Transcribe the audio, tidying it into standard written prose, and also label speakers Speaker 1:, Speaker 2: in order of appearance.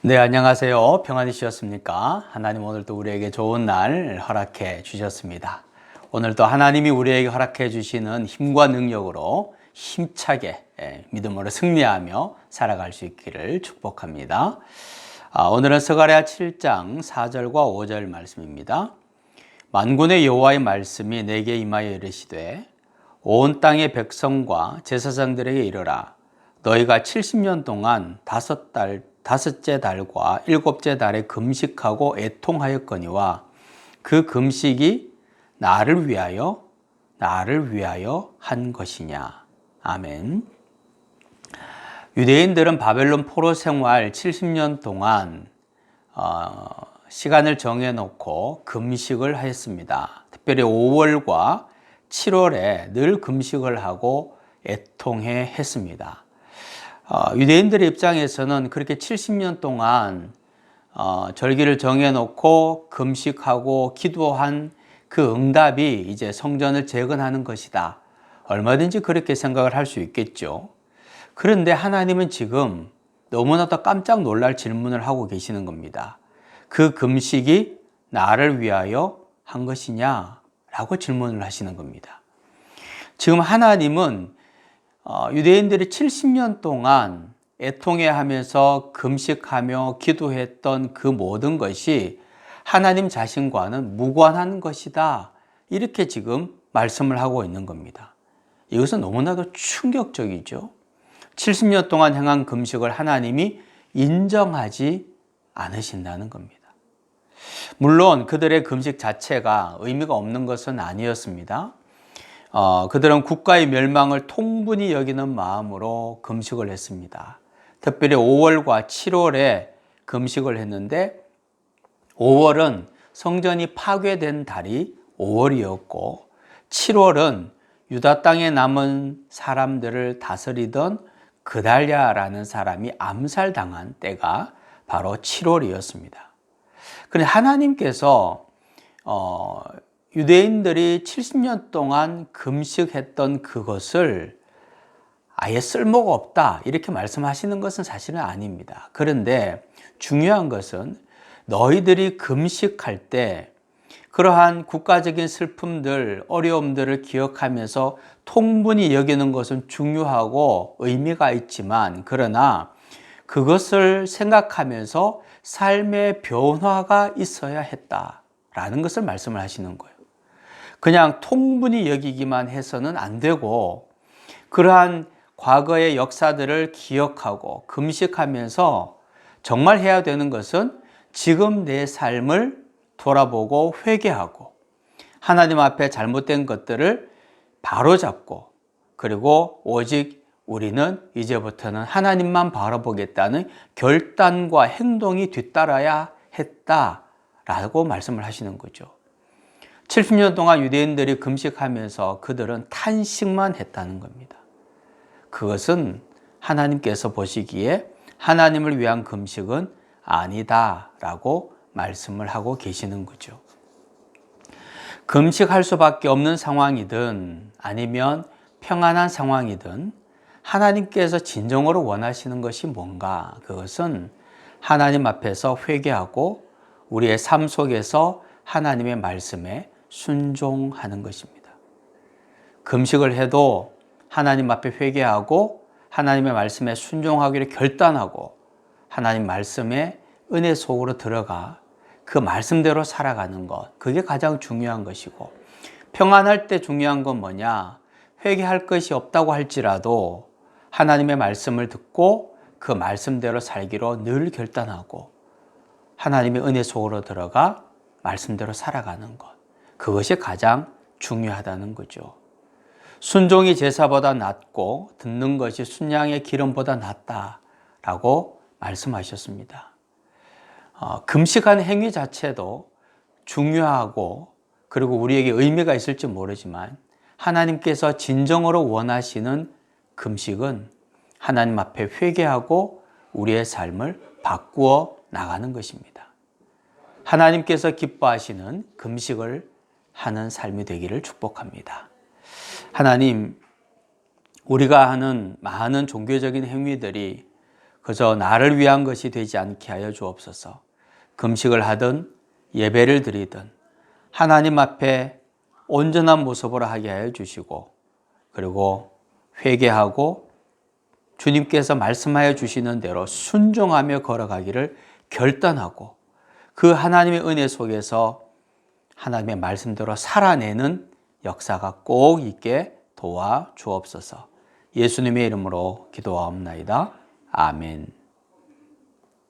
Speaker 1: 네, 안녕하세요. 평안이셨습니까? 하나님 오늘도 우리에게 좋은 날 허락해 주셨습니다. 오늘도 하나님이 우리에게 허락해 주시는 힘과 능력으로 힘차게 믿음으로 승리하며 살아갈 수 있기를 축복합니다. 오늘은 스가랴 7장 4절과 5절 말씀입니다. 만군의 여호와의 말씀이 내게 임하여 이르시되 온 땅의 백성과 제사장들에게 이르라. 너희가 70년 동안 다섯째 달과 일곱째 달에 금식하고 애통하였거니와 그 금식이 나를 위하여 한 것이냐. 아멘. 유대인들은 바벨론 포로 생활 70년 동안 시간을 정해놓고 금식을 하였습니다. 특별히 5월과 7월에 늘 금식을 하고 애통해 했습니다. 유대인들의 입장에서는 그렇게 70년 동안 절기를 정해놓고 금식하고 기도한 그 응답이 이제 성전을 재건하는 것이다. 얼마든지 그렇게 생각을 할 수 있겠죠. 그런데 하나님은 지금 너무나도 깜짝 놀랄 질문을 하고 계시는 겁니다. 그 금식이 나를 위하여 한 것이냐? 라고 질문을 하시는 겁니다. 지금 하나님은 유대인들이 70년 동안 애통해하면서 금식하며 기도했던 그 모든 것이 하나님 자신과는 무관한 것이다. 이렇게 지금 말씀을 하고 있는 겁니다. 이것은 너무나도 충격적이죠. 70년 동안 행한 금식을 하나님이 인정하지 않으신다는 겁니다. 물론 그들의 금식 자체가 의미가 없는 것은 아니었습니다. 그들은 국가의 멸망을 통분히 여기는 마음으로 금식을 했습니다. 특별히 5월과 7월에 금식을 했는데 5월은 성전이 파괴된 달이 5월이었고 7월은 유다 땅에 남은 사람들을 다스리던 그달랴라는 사람이 암살당한 때가 바로 7월이었습니다. 그런데 하나님께서 유대인들이 70년 동안 금식했던 그것을 아예 쓸모가 없다 이렇게 말씀하시는 것은 사실은 아닙니다. 그런데 중요한 것은 너희들이 금식할 때 그러한 국가적인 슬픔들, 어려움들을 기억하면서 통분히 여기는 것은 중요하고 의미가 있지만 그러나 그것을 생각하면서 삶의 변화가 있어야 했다라는 것을 말씀을 하시는 거예요. 그냥 통분히 여기기만 해서는 안 되고 그러한 과거의 역사들을 기억하고 금식하면서 정말 해야 되는 것은 지금 내 삶을 돌아보고 회개하고 하나님 앞에 잘못된 것들을 바로잡고 그리고 오직 우리는 이제부터는 하나님만 바라보겠다는 결단과 행동이 뒤따라야 했다라고 말씀을 하시는 거죠. 70년 동안 유대인들이 금식하면서 그들은 탄식만 했다는 겁니다. 그것은 하나님께서 보시기에 하나님을 위한 금식은 아니다라고 말씀을 하고 계시는 거죠. 금식할 수밖에 없는 상황이든 아니면 평안한 상황이든 하나님께서 진정으로 원하시는 것이 뭔가? 그것은 하나님 앞에서 회개하고 우리의 삶 속에서 하나님의 말씀에 순종하는 것입니다. 금식을 해도 하나님 앞에 회개하고 하나님의 말씀에 순종하기를 결단하고 하나님 말씀에 은혜 속으로 들어가 그 말씀대로 살아가는 것, 그게 가장 중요한 것이고 평안할 때 중요한 건 뭐냐? 회개할 것이 없다고 할지라도 하나님의 말씀을 듣고 그 말씀대로 살기로 늘 결단하고 하나님의 은혜 속으로 들어가 말씀대로 살아가는 것, 그것이 가장 중요하다는 거죠. 순종이 제사보다 낫고 듣는 것이 순양의 기름보다 낫다라고 말씀하셨습니다. 금식한 행위 자체도 중요하고 그리고 우리에게 의미가 있을지 모르지만 하나님께서 진정으로 원하시는 금식은 하나님 앞에 회개하고 우리의 삶을 바꾸어 나가는 것입니다. 하나님께서 기뻐하시는 금식을 하는 삶이 되기를 축복합니다. 하나님, 우리가 하는 많은 종교적인 행위들이 그저 나를 위한 것이 되지 않게 하여 주옵소서. 금식을 하든 예배를 드리든 하나님 앞에 온전한 모습으로 하게 하여 주시고, 그리고 회개하고 주님께서 말씀하여 주시는 대로 순종하며 걸어가기를 결단하고, 그 하나님의 은혜 속에서 하나님의 말씀대로 살아내는 역사가 꼭 있게 도와 주옵소서. 예수님의 이름으로 기도하옵나이다. 아멘.